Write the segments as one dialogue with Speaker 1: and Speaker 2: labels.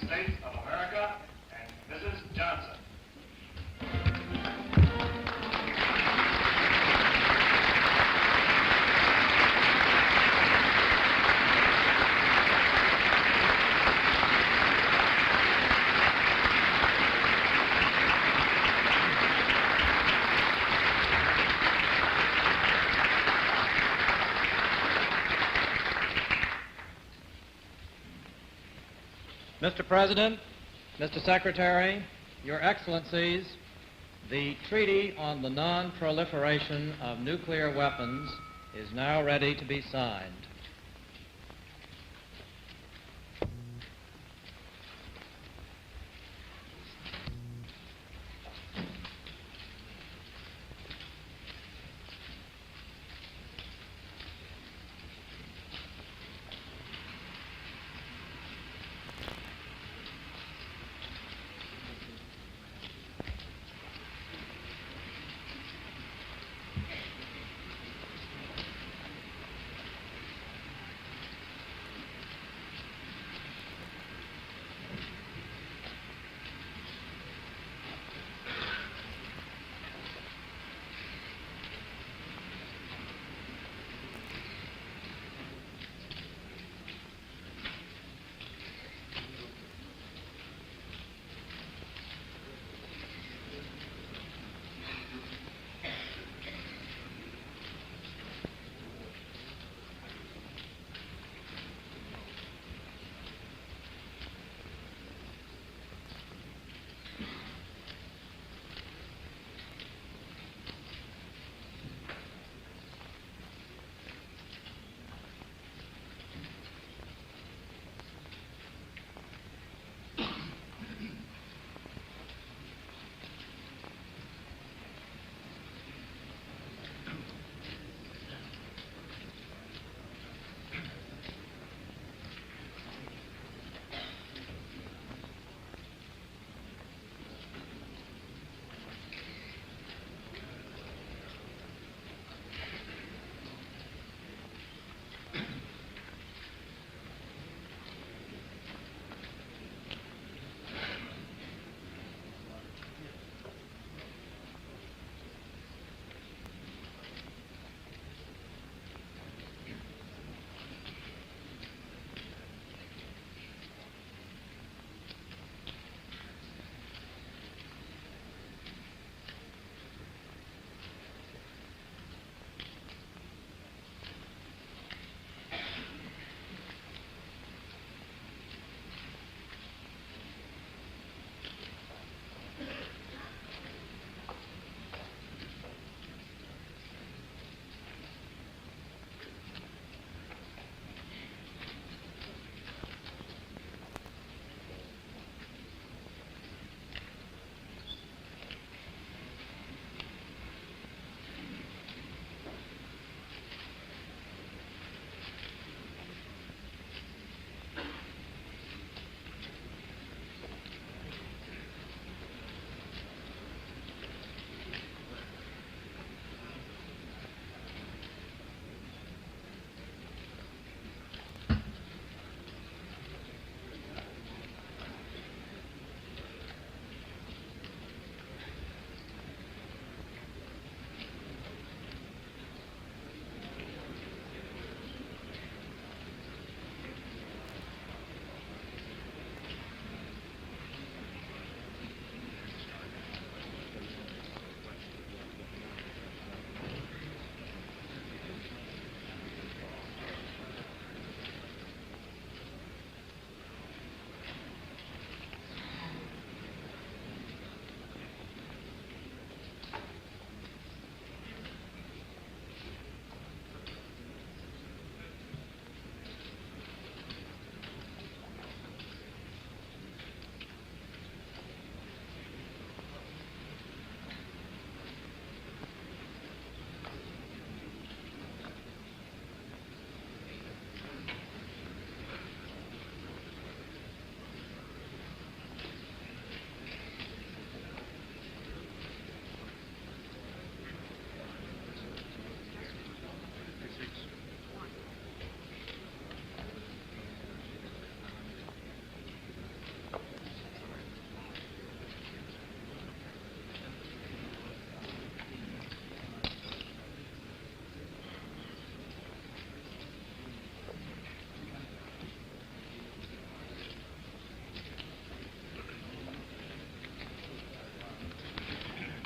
Speaker 1: United States of America and Mrs. Johnson.
Speaker 2: Mr. President, Mr. Secretary, Your Excellencies, the Treaty on the Non-Proliferation of Nuclear Weapons is now ready to be signed.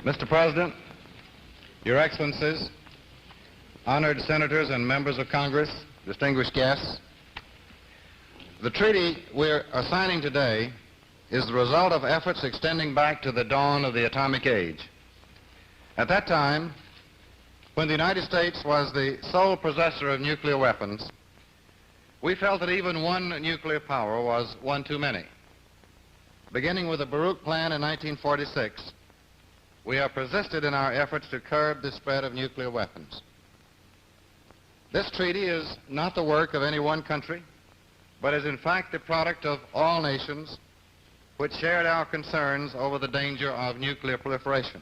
Speaker 3: Mr. President, Your Excellencies, honored senators and members of Congress, distinguished guests, the treaty we're signing today is the result of efforts extending back to the dawn of the atomic age. At that time, when the United States was the sole possessor of nuclear weapons, we felt that even one nuclear power was one too many. Beginning with the Baruch Plan in 1946, we have persisted in our efforts to curb the spread of nuclear weapons. This treaty is not the work of any one country, but is in fact the product of all nations which shared our concerns over the danger of nuclear proliferation.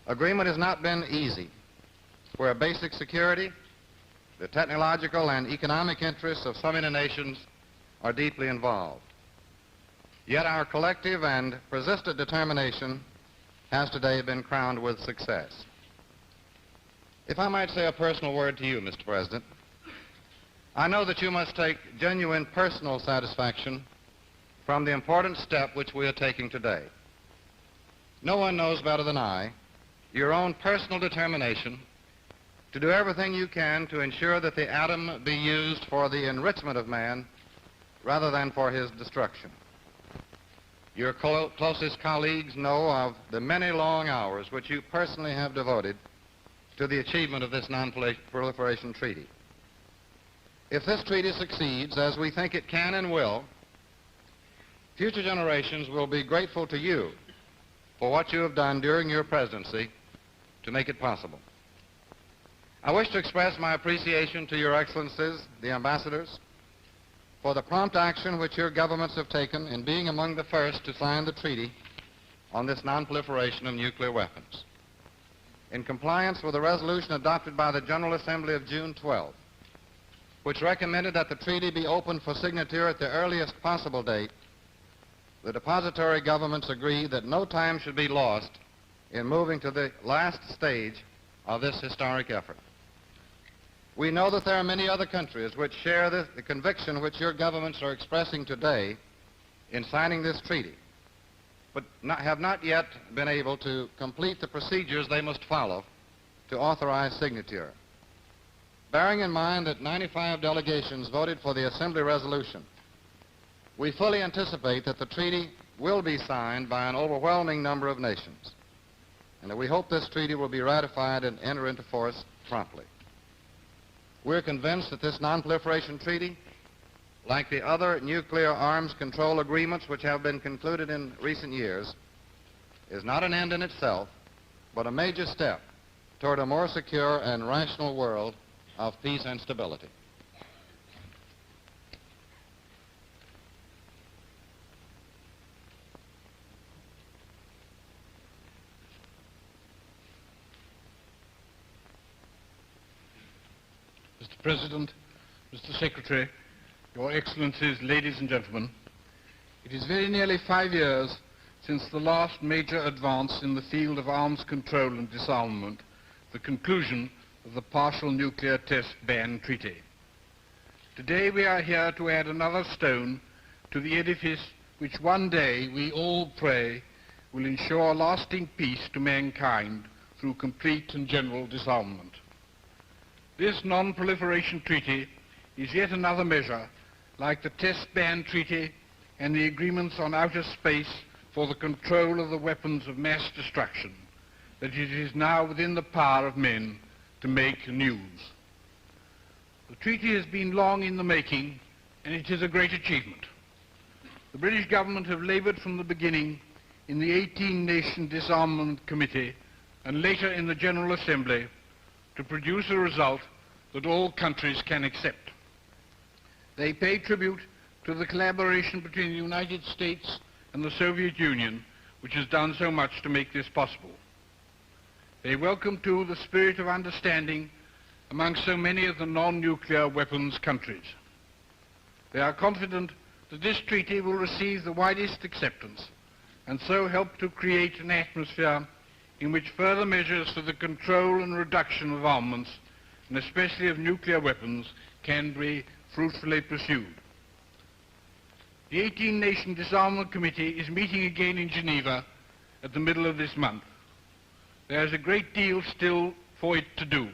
Speaker 3: Agreement has not been easy, where basic security, the technological and economic interests of so many nations are deeply involved. Yet our collective and persistent determination has today been crowned with success. If I might say a personal word to you, Mr. President, I know that you must take genuine personal satisfaction from the important step which we are taking today. No one knows better than I your own personal determination to do everything you can to ensure that the atom be used for the enrichment of man rather than for his destruction. Your closest colleagues know of the many long hours which you personally have devoted to the achievement of this non-proliferation treaty. If this treaty succeeds, as we think it can and will, future generations will be grateful to you for what you have done during your presidency to make it possible. I wish to express my appreciation to Your Excellencies, the ambassadors, for the prompt action which your governments have taken in being among the first to sign the treaty on this non-proliferation of nuclear weapons. In compliance with a resolution adopted by the General Assembly of June 12, which recommended that the treaty be opened for signature at the earliest possible date, the depository governments agreed that no time should be lost in moving to the last stage of this historic effort. We know that there are many other countries which share the conviction which your governments are expressing today in signing this treaty, but have not yet been able to complete the procedures they must follow to authorize signature. Bearing in mind that 95 delegations voted for the Assembly resolution, we fully anticipate that the treaty will be signed by an overwhelming number of nations, and that we hope this treaty will be ratified and enter into force promptly. We're convinced that this non-proliferation treaty, like the other nuclear arms control agreements which have been concluded in recent years, is not an end in itself, but a major step toward a more secure and rational world of peace and stability.
Speaker 4: Mr. President, Mr. Secretary, Your Excellencies, ladies and gentlemen, it is very nearly 5 years since the last major advance in the field of arms control and disarmament, the conclusion of the Partial Nuclear Test Ban Treaty. Today we are here to add another stone to the edifice which one day we all pray will ensure lasting peace to mankind through complete and general disarmament. This non-proliferation treaty is yet another measure, like the Test Ban Treaty and the agreements on outer space for the control of the weapons of mass destruction, that it is now within the power of men to make news. The treaty has been long in the making, and it is a great achievement. The British government have labored from the beginning in the 18-nation Disarmament Committee and later in the General Assembly to produce a result that all countries can accept. They pay tribute to the collaboration between the United States and the Soviet Union, which has done so much to make this possible. They welcome, too, the spirit of understanding among so many of the non-nuclear weapons countries. They are confident that this treaty will receive the widest acceptance and so help to create an atmosphere in which further measures for the control and reduction of armaments, and especially of nuclear weapons, can be fruitfully pursued. The 18-nation Disarmament Committee is meeting again in Geneva at the middle of this month. There is a great deal still for it to do.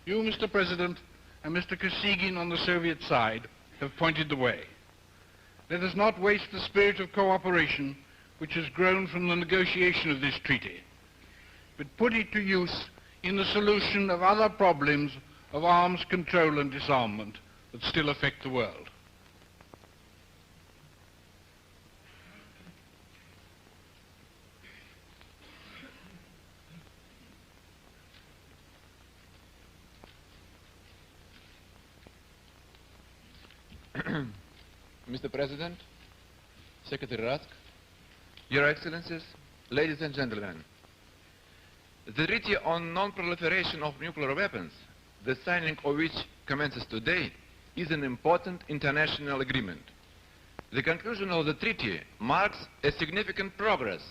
Speaker 4: You, Mr. President, and Mr. Kosygin on the Soviet side have pointed the way. Let us not waste the spirit of cooperation which has grown from the negotiation of this treaty, but put it to use in the solution of other problems of arms control and disarmament that still affect the world.
Speaker 5: Mr. President, Secretary Rusk, Your Excellencies, ladies and gentlemen, the Treaty on Non-Proliferation of Nuclear Weapons, the signing of which commences today, is an important international agreement. The conclusion of the treaty marks a significant progress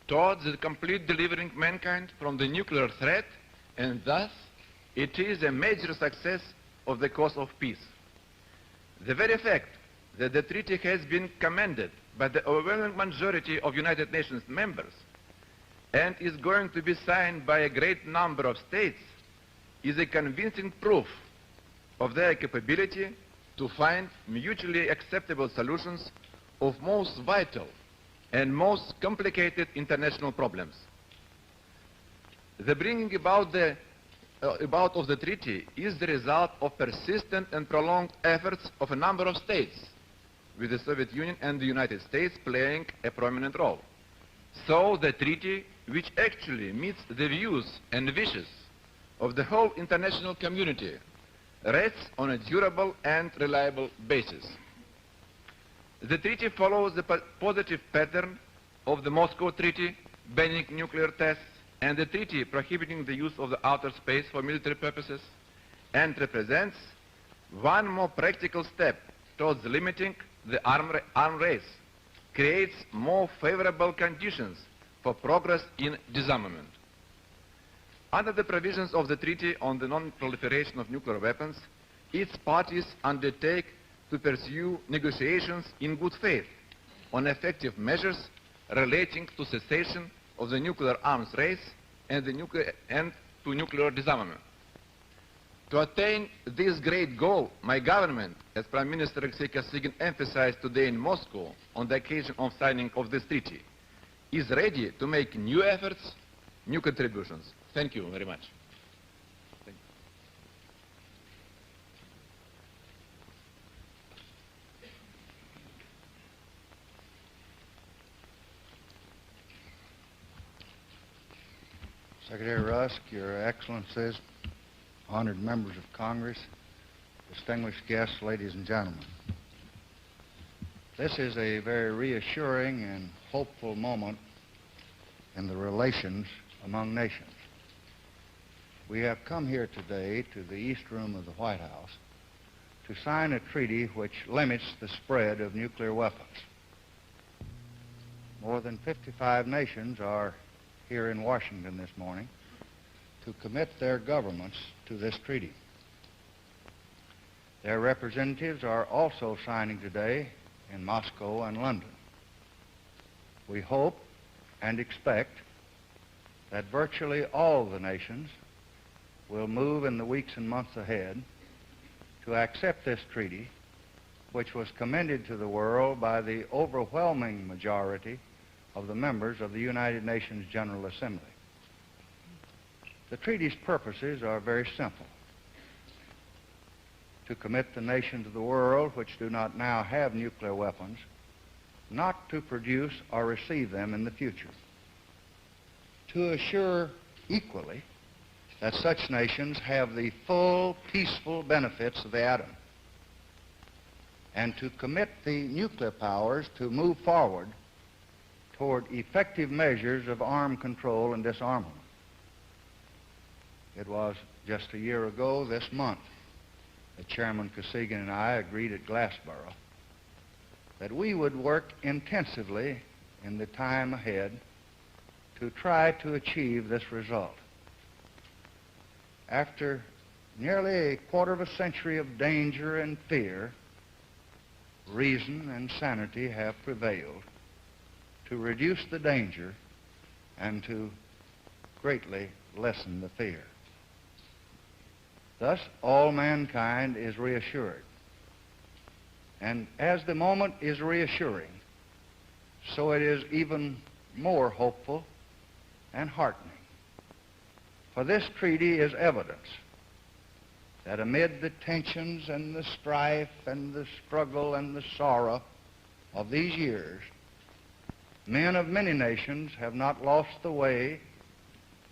Speaker 5: towards the complete delivering mankind from the nuclear threat, and thus it is a major success of the cause of peace. The very fact that the treaty has been commended by the overwhelming majority of United Nations members and is going to be signed by a great number of states is a convincing proof of their capability to find mutually acceptable solutions of most vital and most complicated international problems. The bringing about of the treaty is the result of persistent and prolonged efforts of a number of states, with the Soviet Union and the United States playing a prominent role. So the treaty, which actually meets the views and wishes of the whole international community, rests on a durable and reliable basis. The treaty follows the positive pattern of the Moscow Treaty banning nuclear tests and the treaty prohibiting the use of the outer space for military purposes, and represents one more practical step towards limiting the arm race, creates more favorable conditions for progress in disarmament. Under the provisions of the Treaty on the Non-Proliferation of Nuclear Weapons, its parties undertake to pursue negotiations in good faith on effective measures relating to cessation of the nuclear arms race and to nuclear disarmament. To attain this great goal, my government, as Prime Minister Alexei Kosygin emphasized today in Moscow on the occasion of signing of this treaty, is ready to make new efforts, new contributions. Thank you very much. Thank you.
Speaker 3: Secretary Rusk, Your Excellencies, honored members of Congress, distinguished guests, ladies and gentlemen. This is a very reassuring and hopeful moment in the relations among nations. We have come here today to the East Room of the White House to sign a treaty which limits the spread of nuclear weapons. More than 55 nations are here in Washington this morning to commit their governments to this treaty. Their representatives are also signing today in Moscow and London. We hope and expect that virtually all the nations will move in the weeks and months ahead to accept this treaty, which was commended to the world by the overwhelming majority of the members of the United Nations General Assembly. The treaty's purposes are very simple: to commit the nations of the world which do not now have nuclear weapons not to produce or receive them in the future, to assure equally that such nations have the full peaceful benefits of the atom, and to commit the nuclear powers to move forward toward effective measures of arm control and disarmament. It was just a year ago this month that Chairman Kosygin and I agreed at Glassboro that we would work intensively in the time ahead to try to achieve this result. After nearly a quarter of a century of danger and fear, reason and sanity have prevailed to reduce the danger
Speaker 6: and to greatly lessen the fear. Thus, all mankind is reassured. And as the moment is reassuring, so it is even more hopeful and heartening. For this treaty is evidence that amid the tensions and the strife and the struggle and the sorrow of these years, men of many nations have not lost the way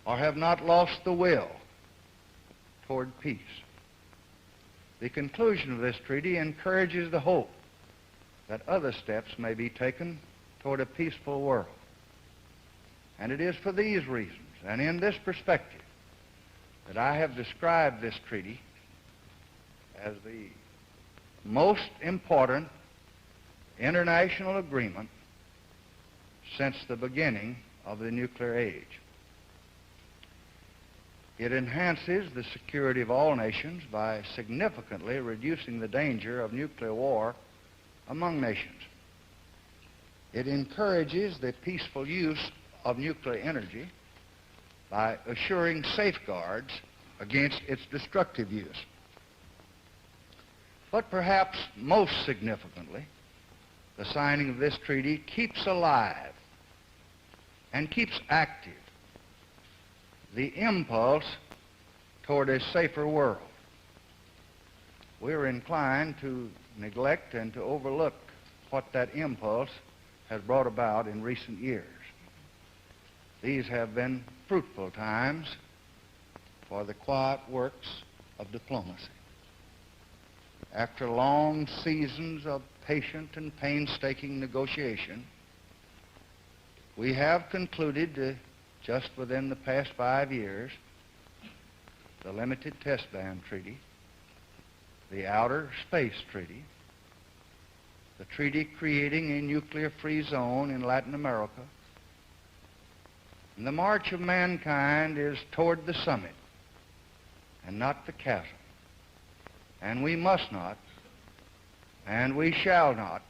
Speaker 6: or have not lost the will toward peace. The conclusion of this treaty encourages the hope that other steps may be taken toward a peaceful world. And it is for these reasons and in this perspective that I have described this treaty as the most important international agreement since the beginning of the nuclear age. It enhances the security of all nations by significantly reducing the danger of nuclear war among nations. It encourages the peaceful use of nuclear energy by assuring safeguards against its destructive use. But perhaps most significantly, the signing of this treaty keeps alive and keeps active the impulse toward a safer world. We're inclined to neglect and to overlook what that impulse has brought about in recent years. These have been fruitful times for the quiet works of diplomacy. After long seasons of patient and painstaking negotiation, we have concluded just within the past 5 years the Limited Test Ban Treaty, the Outer Space Treaty, the treaty creating a nuclear-free zone in Latin America. And the march of mankind is toward the summit and not the chasm. And we must not, and we shall not,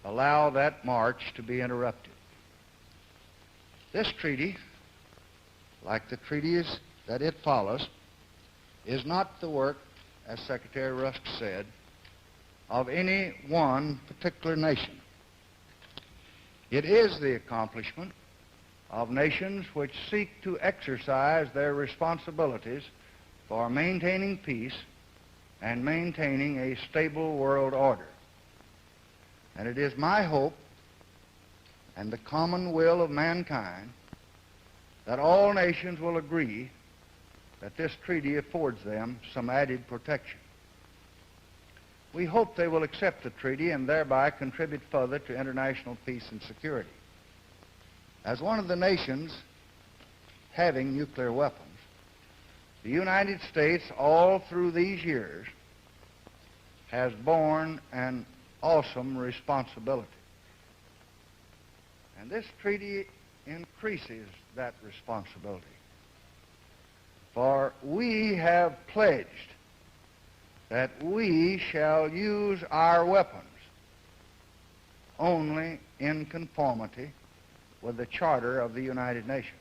Speaker 6: allow that march to be interrupted. This treaty, like the treaties that it follows, is not the work, as Secretary Rusk said, of any one particular nation. It is the accomplishment of nations which seek to exercise their responsibilities for maintaining peace and maintaining a stable world order. And it is my hope and the common will of mankind that all nations will agree that this treaty affords them some added protection. We hope they will accept the treaty and thereby contribute further to international peace and security. As one of the nations having nuclear weapons, the United States, all through these years, has borne an awesome responsibility. And this treaty increases that responsibility. For we have pledged that we shall use our weapons only in conformity with the Charter of the United Nations.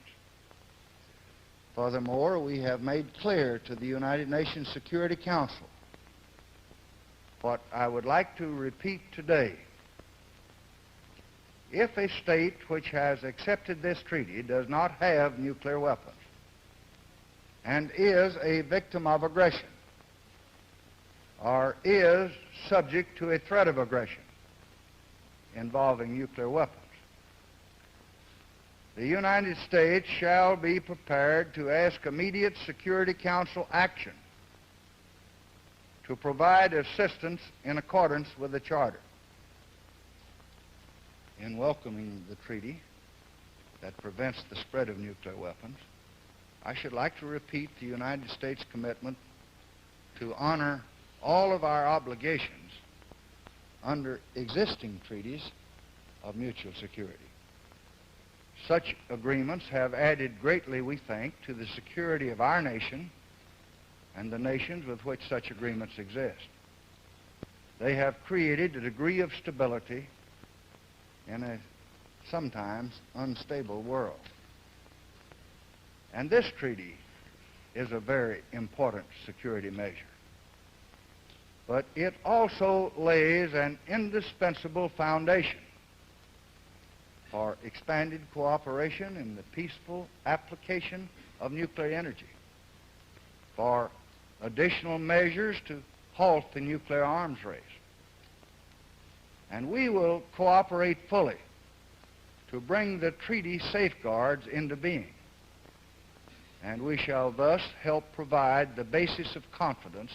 Speaker 6: Furthermore, we have made clear to the United Nations Security Council what I would like to repeat today. If a state which has accepted this treaty does not have nuclear weapons and is a victim of aggression or is subject to a threat of aggression involving nuclear weapons, the United States shall be prepared to ask immediate Security Council action to provide assistance in accordance with the Charter. In welcoming the treaty that prevents the spread of nuclear weapons, I should like to repeat the United States commitment to honor all of our obligations under existing treaties of mutual security. Such agreements have added greatly, we think, to the security of our nation and the nations with which such agreements exist. They have created a degree of stability in a sometimes unstable world. And this treaty is a very important security measure. But it also lays an indispensable foundation for expanded cooperation in the peaceful application of nuclear energy, for additional measures to halt the nuclear arms race. And we will cooperate fully to bring the treaty safeguards into being. And we shall thus help provide the basis of confidence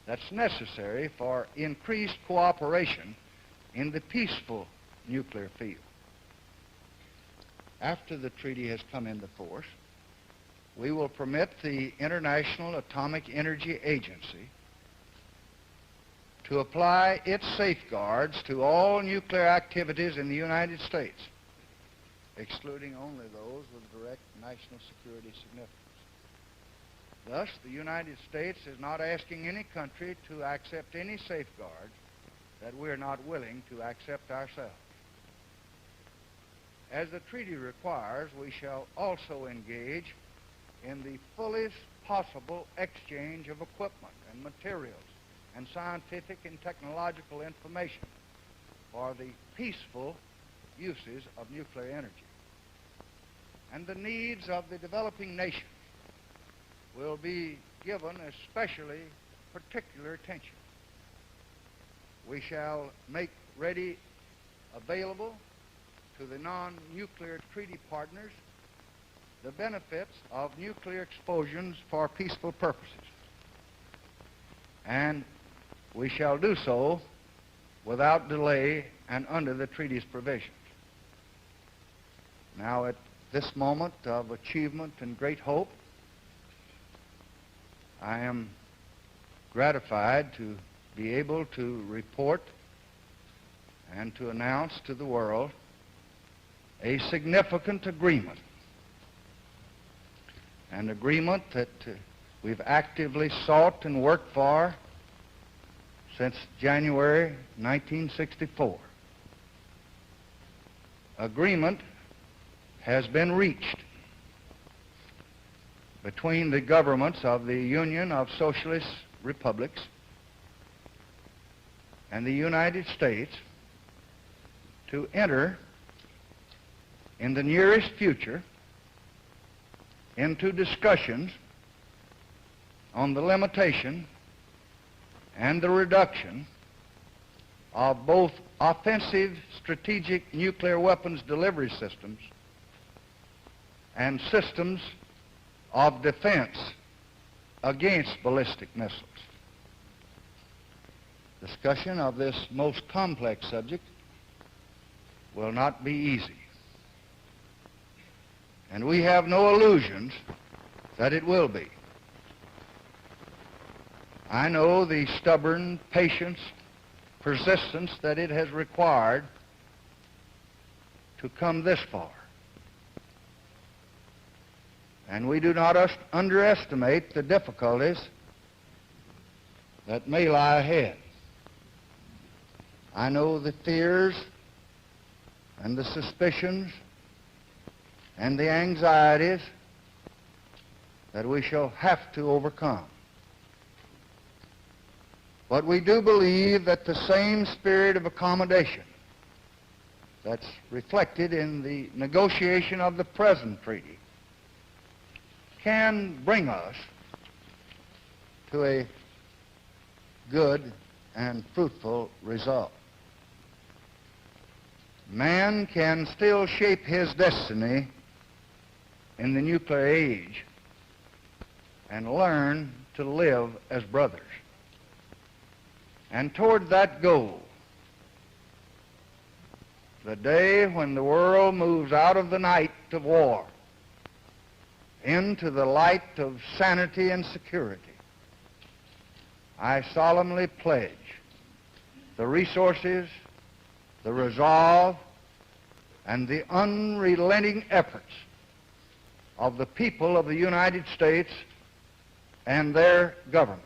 Speaker 6: that's necessary for increased cooperation in the peaceful nuclear field. After the treaty has come into force, we will permit the International Atomic Energy Agency to apply its safeguards to all nuclear activities in the United States, excluding only those with direct national security significance. Thus, the United States is not asking any country to accept any safeguards that we're not willing to accept ourselves. As the treaty requires, we shall also engage in the fullest possible exchange of equipment and materials and scientific and technological information for the peaceful uses of nuclear energy. And the needs of the developing nations will be given especially particular attention. We shall make ready available to the non-nuclear treaty partners the benefits of nuclear explosions for peaceful purposes. And we shall do so without delay and under the treaty's provisions. Now, at this moment of achievement and great hope, I am gratified to be able to report and to announce to the world a significant agreement, an agreement that we've actively sought and worked for since January 1964. Agreement has been reached between the governments of the Union of Socialist Republics and the United States to enter in the nearest future into discussions on the limitation and the reduction of both offensive strategic nuclear weapons delivery systems and systems of defense against ballistic missiles. Discussion of this most complex subject will not be easy. And we have no illusions that it will be. I know the stubborn patience, persistence that it has required to come this far. And we do not underestimate the difficulties that may lie ahead. I know the fears and the suspicions and the anxieties that we shall have to overcome. But we do believe that the same spirit of accommodation that's reflected in the negotiation of the present treaty can bring us to a good and fruitful result. Man can still shape his destiny in the nuclear age and learn to live as brothers. And toward that goal, the day when the world moves out of the night of war into the light of sanity and security, I solemnly pledge the resources, the resolve, and the unrelenting efforts of the people of the United States and their government.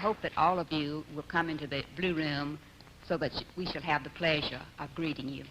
Speaker 7: hope that all of you will come into the Blue Room so that we shall have the pleasure of greeting you.